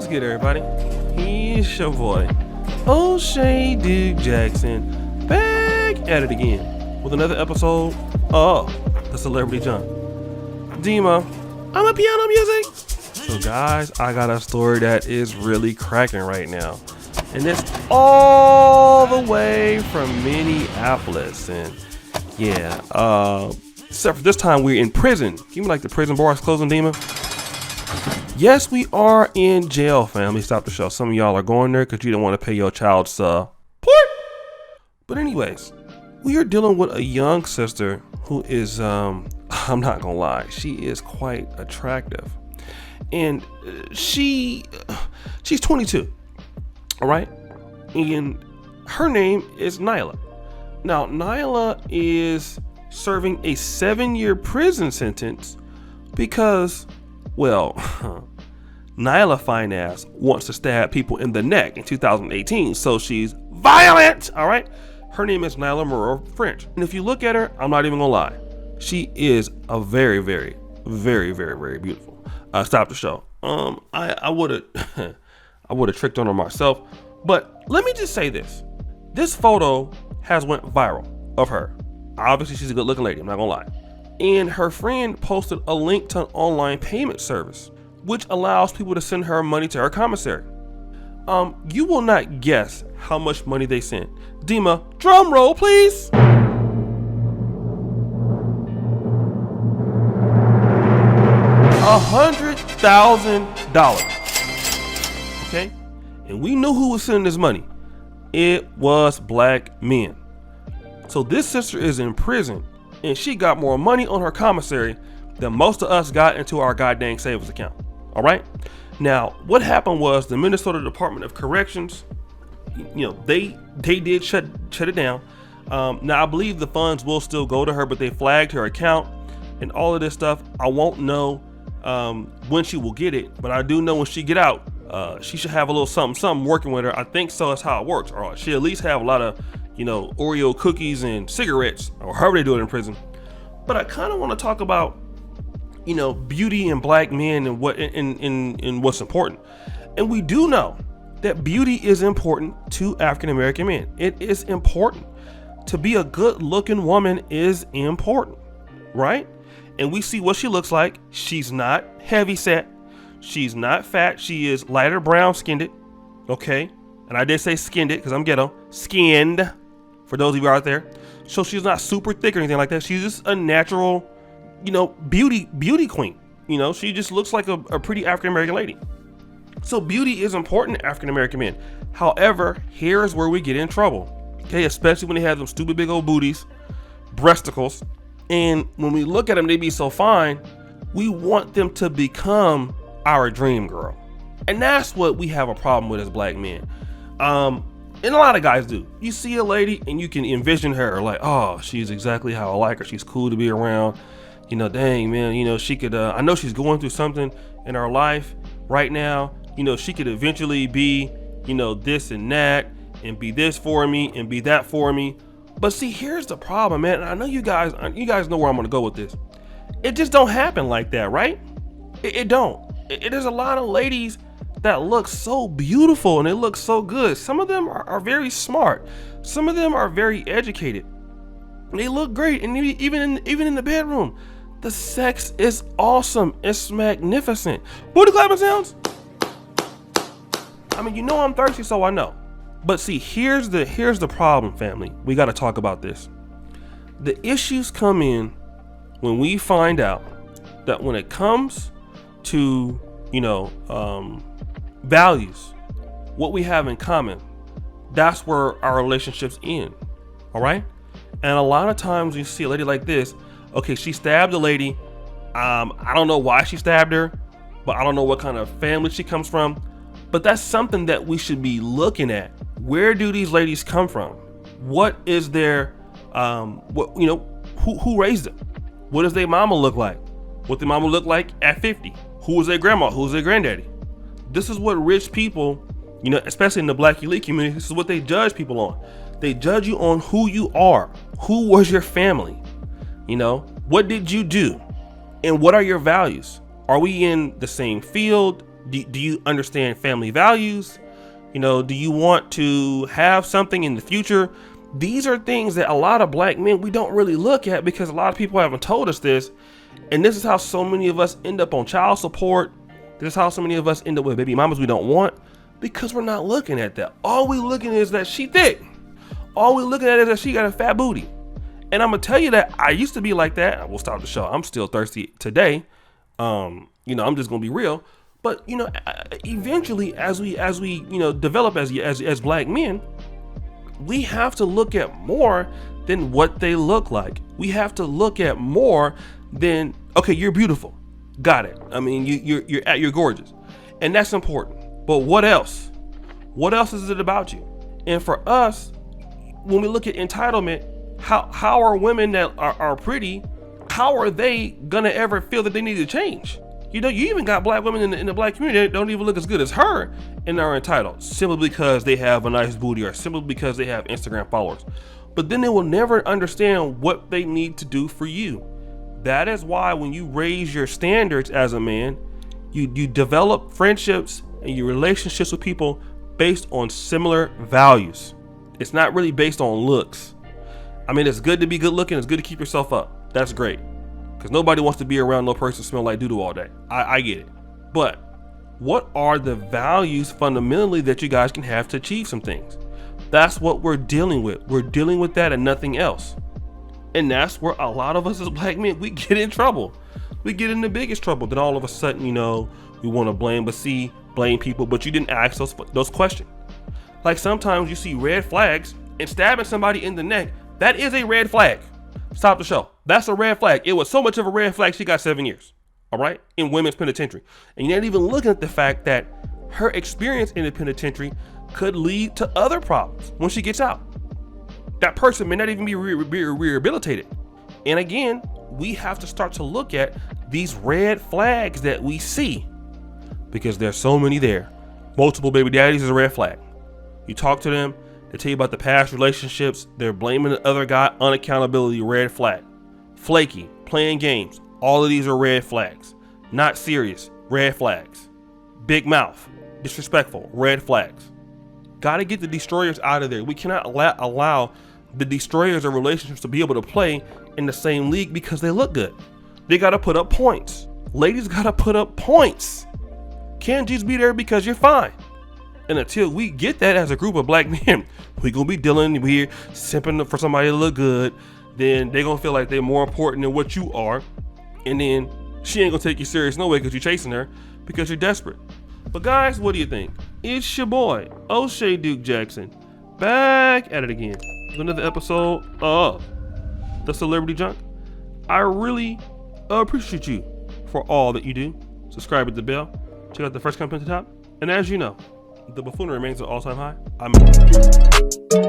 What's good, everybody? He's your boy, O'Shea Duke Jackson, back at it again with another episode of The Celebrity Junk. Dima, I'm a piano music. So guys, I got a story that is really cracking right now. And it's all the way from Minneapolis. And yeah, except for this time we're in prison. Give me like the prison bars closing, Dima. Yes, we are in jail, family. Stop the show. Some of y'all are going there because you don't want to pay your child's support. But anyways, we are dealing with a young sister who is, I'm not gonna lie, she is quite attractive. And she's 22, all right? And her name is Nyla. Now, Nyla is serving a 7-year prison sentence because, well, Nyla fine ass wants to stab people in the neck in 2018, so she's violent, all right? Her name is Nyla Murrell-French. And if you look at her, I'm not even gonna lie, she is a very, very, very, very, very beautiful. Stop the show. I would have I would have tricked on her myself, but let me just say this. This photo has went viral of her. Obviously, she's a good looking lady, I'm not gonna lie. And her friend posted a link to an online payment service, which allows people to send her money to her commissary. You will not guess how much money they sent. Dima, drum roll, please. $100,000. Okay? And we knew who was sending this money. It was black men. So this sister is in prison and she got more money on her commissary than most of us got into our goddamn savings account. All right. Now, what happened was the Minnesota Department of Corrections, they did shut it down. Now, I believe the funds will still go to her, but they flagged her account and all of this stuff. I won't know when she will get it, but I do know when she get out, she should have a little something working with her. I think so. That's how it works. Or she at least have a lot of, Oreo cookies and cigarettes, or however they do it in prison. But I kind of want to talk about, beauty in black men and what in what's important. And we do know that beauty is important to African American men. It is important. To be a good looking woman is important, right? And we see what she looks like. She's not heavy set. She's not fat. She is lighter brown skinned. Okay. And I did say skinned because I'm ghetto. Skinned, for those of you out there. So she's not super thick or anything like that. She's just a natural, beauty queen. She just looks like a pretty African American lady. So beauty is important to African American men. However, here's where we get in trouble. Okay, especially when they have them stupid big old booties, breasticles. And when we look at them, they be so fine. We want them to become our dream girl. And that's what we have a problem with as black men. And a lot of guys do. You see a lady and you can envision her like, oh, she's exactly how I like her. She's cool to be around. Dang, man, she could, I know she's going through something in her life right now. She could eventually be, this and that and be this for me and be that for me. But see, here's the problem, man. I know you guys know where I'm going to go with this. It just don't happen like that, right? It don't. There's a lot of ladies that look so beautiful and they look so good. Some of them are very smart. Some of them are very educated. They look great, and even in the bedroom, the sex is awesome. It's magnificent. Booty clapping sounds. I mean, I'm thirsty, so I know. But see, here's the problem, family. We got to talk about this. The issues come in when we find out that when it comes to values, what we have in common, that's where our relationships end. All right. And a lot of times you see a lady like this. Okay, she stabbed a lady. I don't know why she stabbed her, but I don't know what kind of family she comes from. But that's something that we should be looking at. Where do these ladies come from? What is their, who raised them? What does their mama look like? What their mama look like at 50? Who was their grandma? Who was their granddaddy? This is what rich people, especially in the black elite community, this is what they judge people on. They judge you on who you are. Who was your family? What did you do? And what are your values? Are we in the same field? Do you understand family values? You know, do you want to have something in the future? These are things that a lot of black men, we don't really look at because a lot of people haven't told us this. And this is how so many of us end up on child support. This is how so many of us end up with baby mamas we don't want, because we're not looking at that. All we looking is that she thick. All we looking at is that she got a fat booty. And I'm gonna tell you that I used to be like that. I will stop the show. I'm still thirsty today. You know, I'm just gonna be real. But you know, eventually, as we you know develop as black men, we have to look at more than what they look like. We have to look at more than, okay, you're beautiful, got it. I mean, you're gorgeous, and that's important. But what else? What else is it about you? And for us, when we look at entitlement, how are women that are pretty, how are they gonna ever feel that they need to change? You know, you even got black women in the black community that don't even look as good as her and are entitled simply because they have a nice booty or simply because they have Instagram followers. But then they will never understand what they need to do for you. That is why when you raise your standards as a man, you develop friendships and your relationships with people based on similar values. It's not really based on looks. I mean, it's good to be good looking. It's good to keep yourself up. That's great. Because nobody wants to be around no person smell like doo-doo all day. I get it. But what are the values fundamentally that you guys can have to achieve some things? That's what we're dealing with. We're dealing with that and nothing else. And that's where a lot of us as black men, we get in trouble. We get in the biggest trouble. Then all of a sudden, you know, we want to blame people, but you didn't ask those questions. Like sometimes you see red flags and stabbing somebody in the neck. That is a red flag. Stop the show. That's a red flag. It was so much of a red flag, she got 7 years. All right? In women's penitentiary. And you're not even looking at the fact that her experience in the penitentiary could lead to other problems when she gets out. That person may not even be rehabilitated. And again, we have to start to look at these red flags that we see, because there's so many there. Multiple baby daddies is a red flag. You talk to them, they tell you about the past relationships, they're blaming the other guy, unaccountability, red flag. Flaky, playing games, all of these are red flags. Not serious, red flags. Big mouth, disrespectful, red flags. Gotta get the destroyers out of there. We cannot allow the destroyers of relationships to be able to play in the same league because they look good. They gotta put up points. Ladies gotta put up points. Can't just be there because you're fine. And until we get that as a group of black men, we gonna be dealing here, simping for somebody to look good. Then they gonna feel like they're more important than what you are. And then she ain't gonna take you serious no way because you're chasing her because you're desperate. But guys, what do you think? It's your boy, O'Shea Duke Jackson, back at it again with another episode of The Celebrity Junk. I really appreciate you for all that you do. Subscribe with the bell. Check out the first comment at the top. And as you know, the buffoonery remains at all-time high. I'm out.